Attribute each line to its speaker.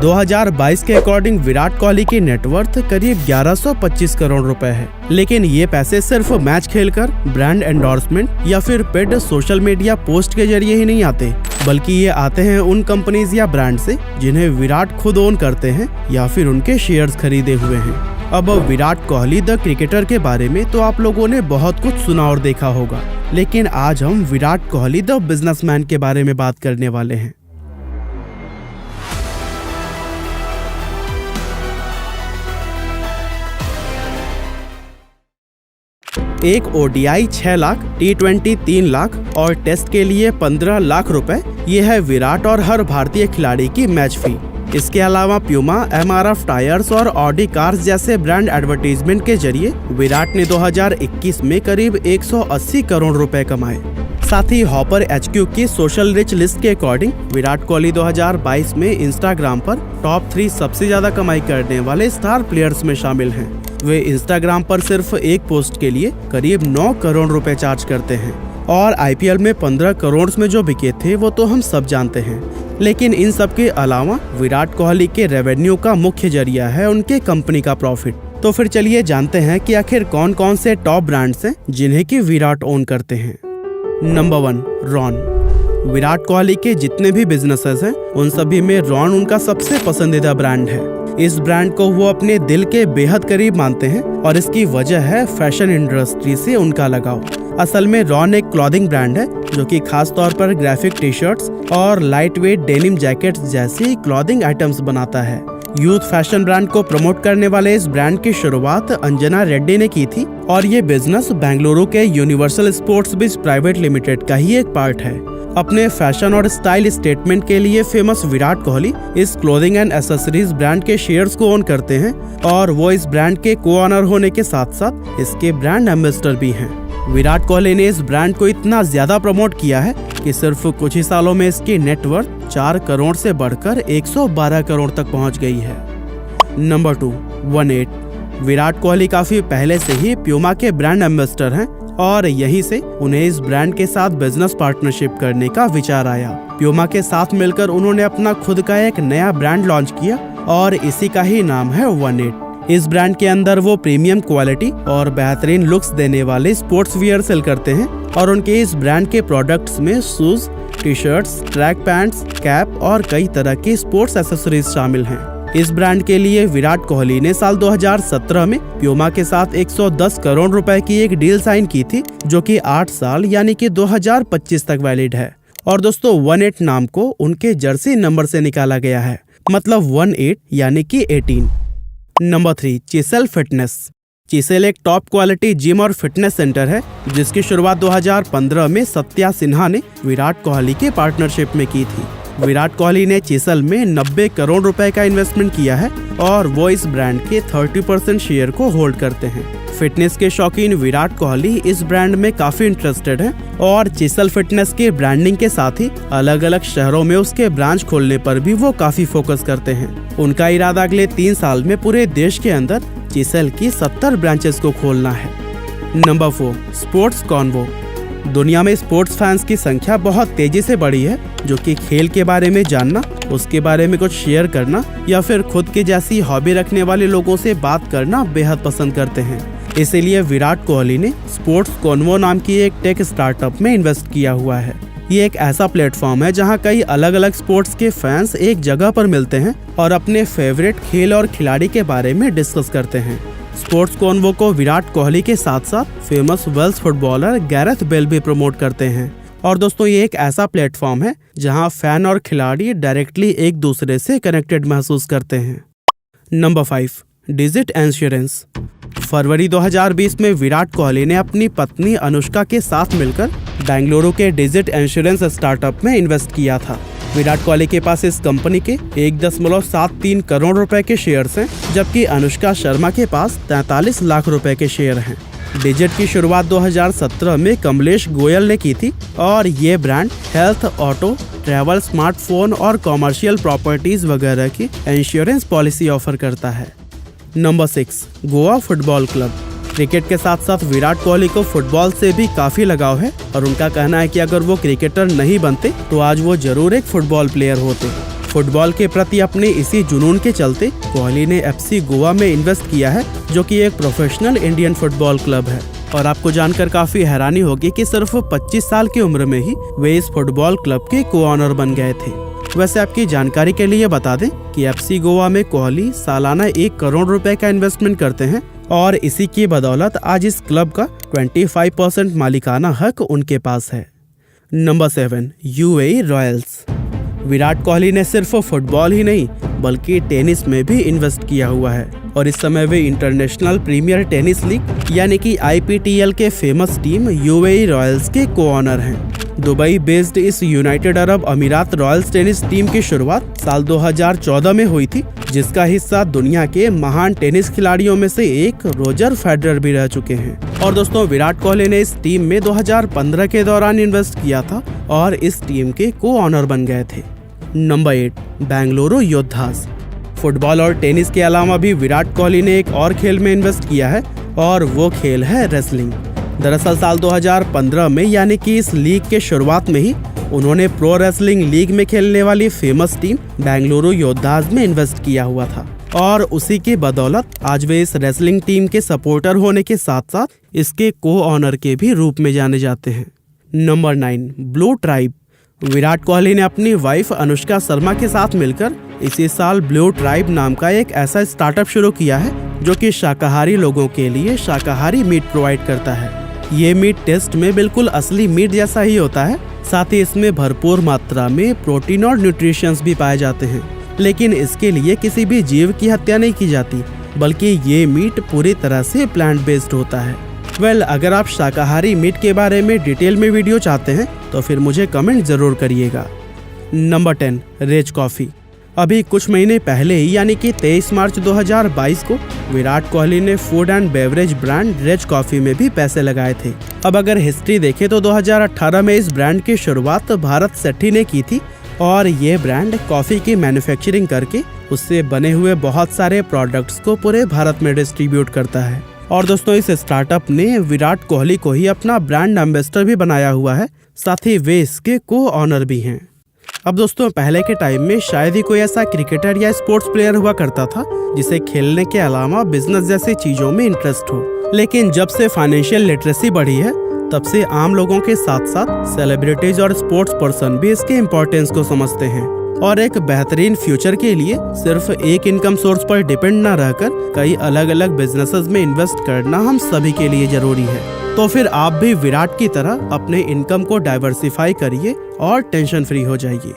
Speaker 1: 2022 के अकॉर्डिंग विराट कोहली की नेटवर्थ करीब 1125 करोड़ रुपए है। लेकिन ये पैसे सिर्फ मैच खेलकर, ब्रांड एंडोर्समेंट या फिर पेड सोशल मीडिया पोस्ट के जरिए ही नहीं आते, बल्कि ये आते हैं उन कंपनीज या ब्रांड से जिन्हें विराट खुद ओन करते हैं या फिर उनके शेयर्स खरीदे हुए हैं। अब विराट कोहली द क्रिकेटर के बारे में तो आप लोगों ने बहुत कुछ सुना और देखा होगा, लेकिन आज हम विराट कोहली द बिजनेसमैन के बारे में बात करने वाले हैं। एक ODI 6 लाख, T20 3 लाख और टेस्ट के लिए 15 लाख रुपए, ये है विराट और हर भारतीय खिलाड़ी की मैच फी। इसके अलावा प्यूमा, MRF टायर्स और ऑडी कार्स जैसे ब्रांड एडवर्टीजमेंट के जरिए विराट ने 2021 में करीब 180 करोड़ रुपए कमाए। साथ ही हॉपर HQ की सोशल रिच लिस्ट के अकॉर्डिंग विराट कोहली 2022 में इंस्टाग्राम पर टॉप 3 सबसे ज्यादा कमाई करने वाले स्टार प्लेयर्स में शामिल हैं। वे इंस्टाग्राम पर सिर्फ एक पोस्ट के लिए करीब 9 करोड़ रुपए चार्ज करते हैं और IPL में 15 करोड़ में जो बिके थे वो तो हम सब जानते हैं। लेकिन इन सब के अलावा विराट कोहली के रेवेन्यू का मुख्य जरिया है उनके कंपनी का प्रॉफिट। तो फिर चलिए जानते हैं कि आखिर कौन कौन से टॉप ब्रांड्स हैं जिन्हें कि विराट ओन करते हैं। Number 1, Ron. विराट कोहली के जितने भी बिजनेसेस हैं उन सभी में रॉन उनका सबसे पसंदीदा ब्रांड है। इस ब्रांड को वो अपने दिल के बेहद करीब मानते हैं और इसकी वजह है फैशन इंडस्ट्री से उनका लगाव। असल में रॉन एक क्लॉथिंग ब्रांड है जो कि खास तौर पर ग्राफिक टी-शर्ट्स और लाइट वेट डेनिम जैकेट्स जैसी क्लॉथिंग आइटम्स बनाता है। यूथ फैशन ब्रांड को प्रमोट करने वाले इस ब्रांड की शुरुआत अंजना रेड्डी ने की थी और ये बिजनेस बेंगलुरु के यूनिवर्सल स्पोर्ट्स बिज प्राइवेट लिमिटेड का ही एक पार्ट है। अपने फैशन और स्टाइल स्टेटमेंट के लिए फेमस विराट कोहली इस क्लोथिंग एंड एसेसरीज ब्रांड के शेयर्स को ओन करते हैं और वो इस ब्रांड के को ऑनर होने के साथ साथ इसके ब्रांड एम्बेसडर भी हैं। विराट कोहली ने इस ब्रांड को इतना ज्यादा प्रमोट किया है कि सिर्फ कुछ ही सालों में इसकी नेटवर्थ 4 करोड़ से बढ़कर 112 करोड़ तक पहुंच गई है। नंबर 2, 18। विराट कोहली काफी पहले से ही प्यूमा के ब्रांड एम्बेसडर हैं और यहीं से उन्हें इस ब्रांड के साथ बिजनेस पार्टनरशिप करने का विचार आया। प्यूमा के साथ मिलकर उन्होंने अपना खुद का एक नया ब्रांड लॉन्च किया और इसी का ही नाम है 18। इस ब्रांड के अंदर वो प्रीमियम क्वालिटी और बेहतरीन लुक्स देने वाले स्पोर्ट्स वियर सेल करते हैं और उनके इस ब्रांड के प्रोडक्ट्स में shoes, T-shirts, track pants, cap और कई तरह की स्पोर्ट्स एसेसरीज शामिल हैं। इस ब्रांड के लिए विराट कोहली ने साल 2017 में प्यूमा के साथ 110 करोड़ रुपए की एक डील साइन की थी जो कि 8 साल यानी कि 2025 तक वैलिड है। और दोस्तों 18 नाम को उनके जर्सी नंबर से निकाला गया है, मतलब 18 यानी कि 18। नंबर 3, चिसेल फिटनेस। चिसेल एक टॉप क्वालिटी जिम और फिटनेस सेंटर है जिसकी शुरुआत 2015 में सत्या सिन्हा ने विराट कोहली के पार्टनरशिप में की थी। विराट कोहली ने चिसेल में 90 करोड़ रुपए का इन्वेस्टमेंट किया है और वो इस ब्रांड के 30% शेयर को होल्ड करते हैं। फिटनेस के शौकीन विराट कोहली इस ब्रांड में काफी इंटरेस्टेड हैं और चिसेल फिटनेस के ब्रांडिंग के साथ ही अलग अलग शहरों में उसके ब्रांच खोलने पर भी वो काफी फोकस करते हैं। उनका इरादा अगले 3 साल में पूरे देश के अंदर चिसेल की 70 ब्रांचेस को खोलना है। Number 4, sports convo. दुनिया में स्पोर्ट्स फैंस की संख्या बहुत तेजी से बढ़ी है जो कि खेल के बारे में जानना, उसके बारे में कुछ शेयर करना या फिर खुद की जैसी हॉबी रखने वाले लोगों से बात करना बेहद पसंद करते हैं। इसीलिए विराट कोहली ने स्पोर्ट्स कॉन्वो नाम की एक टेक स्टार्टअप में इन्वेस्ट किया हुआ है। ये एक ऐसा प्लेटफॉर्म है जहां कई अलग अलग स्पोर्ट्स के फैंस एक जगह पर मिलते हैं और अपने फेवरेट खेल और खिलाड़ी के बारे में डिस्कस करते हैं। स्पोर्ट्स कॉन्वो को विराट कोहली के साथ साथ famous Welsh footballer Gareth Bale भी प्रमोट करते हैं। और दोस्तों ये एक ऐसा प्लेटफॉर्म है जहां फैन और खिलाड़ी डायरेक्टली एक दूसरे से कनेक्टेड महसूस करते हैं। Number 5, digit insurance. फरवरी 2020 में विराट कोहली ने अपनी पत्नी अनुष्का के साथ मिलकर बेंगलुरु के डिजिट इंश्योरेंस स्टार्टअप में इन्वेस्ट किया था। विराट कोहली के पास इस कंपनी के 1.73 करोड़ रुपए के शेयर्स हैं, जबकि अनुष्का शर्मा के पास 43 लाख रुपए के शेयर हैं। डिजिट की शुरुआत 2017 में कमलेश गोयल ने की थी और ये brand health, auto, travel, smartphone और कॉमर्शियल प्रॉपर्टीज वगैरह की इंश्योरेंस पॉलिसी ऑफर करता है। Number 6, Goa football club. Cricket के साथ साथ विराट कोहली को फुटबॉल से भी काफी लगाव है और उनका कहना है कि अगर वो क्रिकेटर नहीं बनते तो आज वो जरूर एक फुटबॉल प्लेयर होते। फुटबॉल के प्रति अपने इसी जुनून के चलते कोहली ने FC गोवा में इन्वेस्ट किया है, जो कि एक प्रोफेशनल इंडियन फुटबॉल क्लब है। और आपको जानकर काफी हैरानी होगी कि सिर्फ 25 साल की उम्र में ही वे इस फुटबॉल क्लब के को ऑनर बन गए थे। वैसे आपकी जानकारी के लिए बता दें कि FC गोवा में कोहली सालाना 1 करोड़ रुपए का इन्वेस्टमेंट करते हैं और इसी की बदौलत आज इस क्लब का 25% मालिकाना हक उनके पास है। Number 7, UAE Royals. Virat Kohli ने सिर्फ फुटबॉल ही नहीं बल्कि टेनिस में भी इन्वेस्ट किया हुआ है और इस समय वे इंटरनेशनल प्रीमियर टेनिस लीग यानी कि IPTL के फेमस टीम UAE रॉयल्स के को ऑनर हैं। दुबई बेस्ड इस यूनाइटेड अरब अमीरात रॉयल्स टेनिस टीम की शुरुआत साल 2014 में हुई थी, जिसका हिस्सा दुनिया के महान टेनिस खिलाड़ियों में से एक रोजर फेडरर भी रह चुके हैं। और दोस्तों, विराट कोहली ने इस टीम में 2015 के दौरान इन्वेस्ट किया था और इस टीम के को ऑनर बन गए थे। नंबर 8, बेंगलुरु योद्धास। फुटबॉल और टेनिस के अलावा भी विराट कोहली ने एक और खेल में इन्वेस्ट किया है और वो खेल है रेसलिंग। दरअसल साल 2015 में यानी कि इस लीग के शुरुआत में ही उन्होंने प्रो रेसलिंग लीग में खेलने वाली फेमस टीम बेंगलुरु योद्धास में इन्वेस्ट किया हुआ था और उसी की बदौलत आज वे इस रेसलिंग टीम के सपोर्टर होने के साथ साथ इसके को ऑनर के भी रूप में जाने जाते हैं। Number 9, blue tribe. Virat Kohli ने अपनी वाइफ अनुष्का शर्मा के साथ मिलकर इसी साल ब्लू ट्राइब नाम का एक ऐसा स्टार्टअप शुरू किया है जो कि शाकाहारी लोगों के लिए शाकाहारी मीट प्रोवाइड करता है। ये मीट टेस्ट में बिल्कुल असली मीट जैसा ही होता है, साथ ही इसमें भरपूर मात्रा में प्रोटीन और न्यूट्रिशंस भी पाए जाते हैं। लेकिन इसके लिए किसी भी जीव की हत्या नहीं की जाती, बल्कि ये मीट पूरी तरह से प्लांट बेस्ड होता है। अगर आप शाकाहारी मीट के बारे में डिटेल में वीडियो चाहते हैं तो फिर मुझे कमेंट जरूर करिएगा। Number 10, Rage Coffee. अभी कुछ महीने पहले ही यानी कि 23 मार्च 2022 को विराट कोहली ने food and beverage brand Rage Coffee में भी पैसे लगाए थे। अब अगर हिस्ट्री देखें तो 2018 में इस ब्रांड की शुरुआत भारत सेठी ने की थी और ये ब्रांड कॉफी की मैन्युफैक्चरिंग करके उससे बने हुए बहुत सारे प्रोडक्ट्स को पूरे भारत में डिस्ट्रीब्यूट करता है। और दोस्तों, इस स्टार्टअप ने विराट कोहली को ही अपना ब्रांड एम्बेसडर भी बनाया हुआ है, साथ ही वे इसके को ऑनर भी हैं। अब दोस्तों, पहले के टाइम में शायद ही कोई ऐसा क्रिकेटर या स्पोर्ट्स प्लेयर हुआ करता था जिसे खेलने के अलावा बिजनेस जैसी चीजों में इंटरेस्ट हो। लेकिन जब से फाइनेंशियल लिटरेसी बढ़ी है तब से आम लोगों के साथ साथ सेलिब्रिटीज और स्पोर्ट्स पर्सन भी इसके इम्पोर्टेंस को समझते हैं और एक बेहतरीन फ्यूचर के लिए सिर्फ एक इनकम सोर्स पर डिपेंड न रहकर कई अलग अलग बिजनेसेस में इन्वेस्ट करना हम सभी के लिए जरूरी है। तो फिर आप भी विराट की तरह अपने इनकम को डाइवर्सिफाई करिए और टेंशन फ्री हो जाइए।